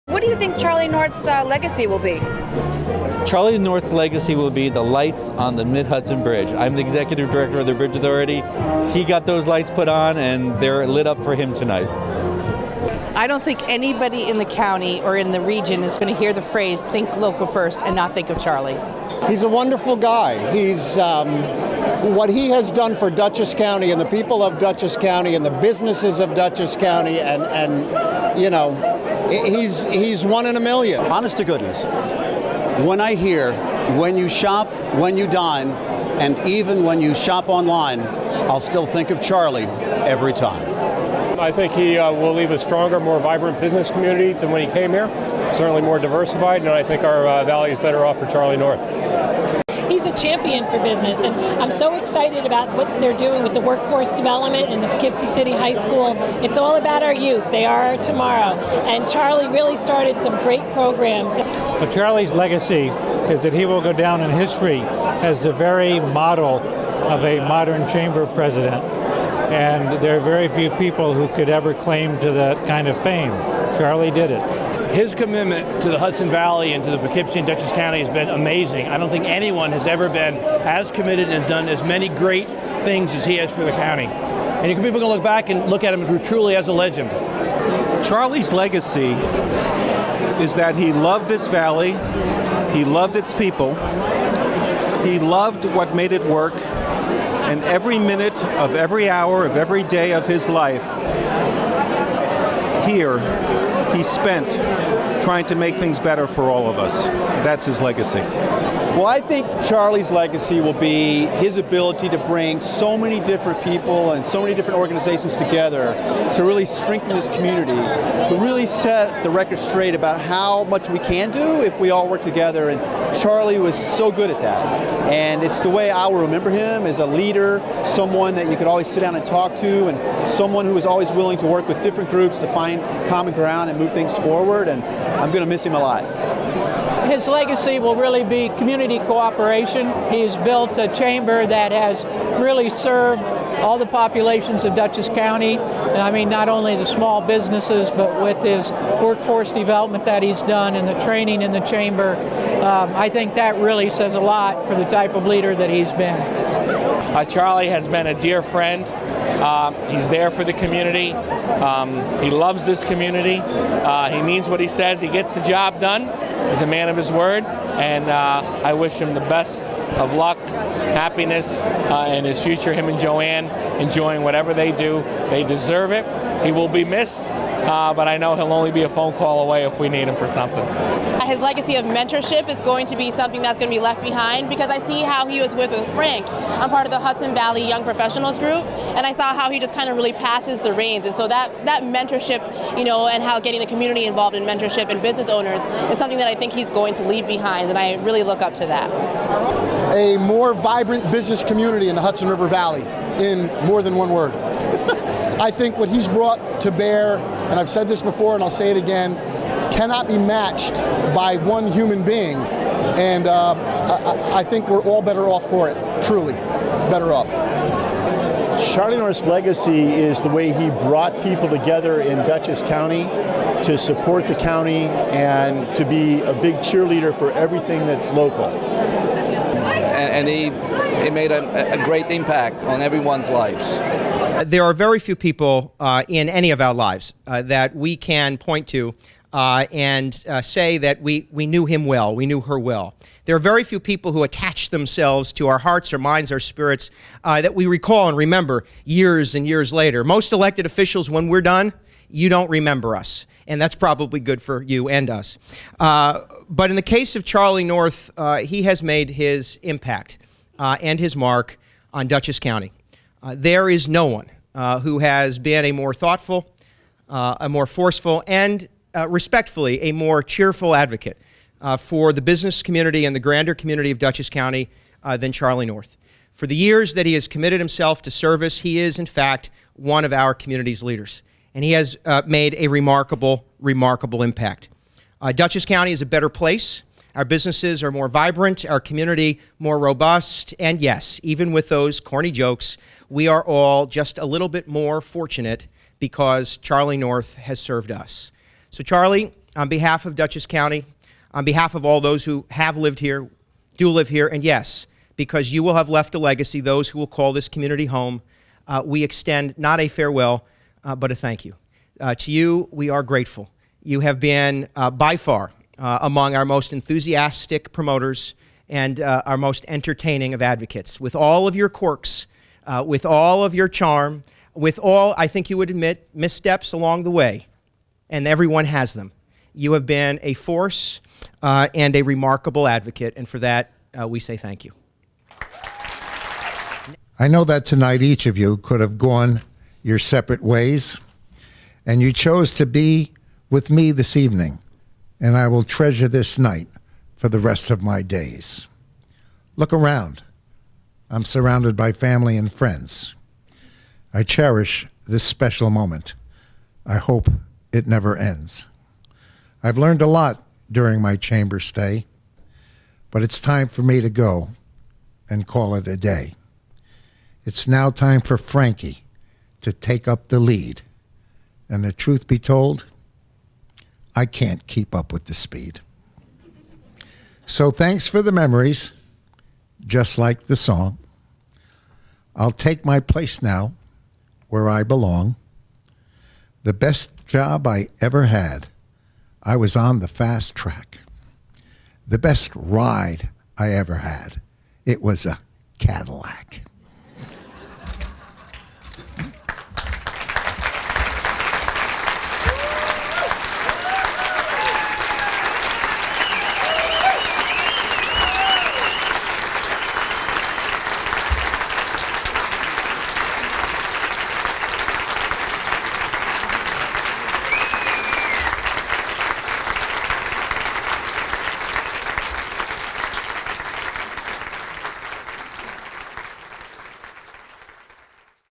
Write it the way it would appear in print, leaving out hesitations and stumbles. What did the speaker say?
What do you think Charlie North's legacy will be? Charlie North's legacy will be the lights on the Mid-Hudson Bridge. I'm the executive director of the Bridge Authority. He got those lights put on and they're lit up for him tonight. I don't think anybody in the county or in the region is going to hear the phrase "think local first" and not think of Charlie. He's a wonderful guy. He's what he has done for Dutchess County and the people of Dutchess County and the businesses of Dutchess County, and you know, he's one in a million. Honest to goodness, when I hear when you shop, when you dine, and even when you shop online, I'll still think of Charlie every time. I think he will leave a stronger, more vibrant business community than when he came here. Certainly more diversified, and I think our valley is better off for Charlie North. He's a champion for business, and I'm so excited about what they're doing with the workforce development in the Poughkeepsie City High School. It's all about our youth. They are our tomorrow. And Charlie really started some great programs. But Charlie's legacy is that he will go down in history as the very model of a modern chamber president. And there are very few people who could ever claim to that kind of fame. Charlie did it. His commitment to the Hudson Valley and to the Poughkeepsie and Dutchess County has been amazing. I don't think anyone has ever been as committed and done as many great things as he has for the county. And people are going to look back and look at him truly as a legend. Charlie's legacy is that he loved this valley, he loved its people, he loved what made it work, and every minute of every hour of every day of his life here he spent trying to make things better for all of us. That's his legacy. Well, I think Charlie's legacy will be his ability to bring so many different people and so many different organizations together to really strengthen this community, to really set the record straight about how much we can do if we all work together. And Charlie was so good at that. And it's the way I will remember him, as a leader, someone that you could always sit down and talk to, and someone who was always willing to work with different groups to find common ground and move things forward. And I'm going to miss him a lot. His legacy will really be community cooperation. He's built a chamber that has really served all the populations of Dutchess County. I mean, not only the small businesses, but with his workforce development that he's done and the training in the chamber. I think that really says a lot for the type of leader that he's been. Charlie has been a dear friend. He's there for the community. He loves this community. He means what he says. He gets the job done. He's a man of his word, and I wish him the best of luck, happiness in his future. Him and Joanne enjoying whatever they do. They deserve it. He will be missed, but I know he'll only be a phone call away if we need him for something. His legacy of mentorship is going to be something that's going to be left behind, because I see how he was with Frank. I'm part of the Hudson Valley Young Professionals group, and I saw how he just kind of really passes the reins. And so that mentorship, you know, and how getting the community involved in mentorship and business owners is something that I think he's going to leave behind, and I really look up to that. A more vibrant business community in the Hudson River Valley, in more than one word. I think what he's brought to bear, and I've said this before and I'll say it again, cannot be matched by one human being, and I think we're all better off for it, truly, better off. Charlie North's legacy is the way he brought people together in Dutchess County to support the county and to be a big cheerleader for everything that's local. And he made a great impact on everyone's lives. There are very few people in any of our lives that we can point to and say that we knew him well, we knew her well. There are very few people who attach themselves to our hearts, our minds, our spirits that we recall and remember years and years later. Most elected officials, when we're done, you don't remember us, and that's probably good for you and us. But in the case of Charlie North, he has made his impact and his mark on Dutchess County. There is no one who has been a more thoughtful, a more forceful, and respectfully, a more cheerful advocate for the business community and the grander community of Dutchess County than Charlie North. For the years that he has committed himself to service, he is, in fact, one of our community's leaders. And he has made a remarkable, remarkable impact. Dutchess County is a better place. Our businesses are more vibrant, our community more robust, and yes, even with those corny jokes, we are all just a little bit more fortunate because Charlie North has served us. So Charlie, on behalf of Dutchess County, on behalf of all those who have lived here, do live here, and yes, because you will have left a legacy, those who will call this community home, we extend not a farewell, but a thank you. To you, we are grateful. You have been, by far, among our most enthusiastic promoters and our most entertaining of advocates. With all of your quirks, with all of your charm, with all, I think you would admit, missteps along the way, and everyone has them. You have been a force and a remarkable advocate, and for that, we say thank you. I know that tonight each of you could have gone your separate ways, and you chose to be with me this evening, and I will treasure this night for the rest of my days. Look around. I'm surrounded by family and friends. I cherish this special moment. I hope it never ends. I've learned a lot during my chamber stay, but it's time for me to go and call it a day. It's now time for Frankie to take up the lead. And the truth be told, I can't keep up with the speed. So thanks for the memories, just like the song. I'll take my place now where I belong. The best job I ever had, I was on the fast track. The best ride I ever had, it was a Cadillac.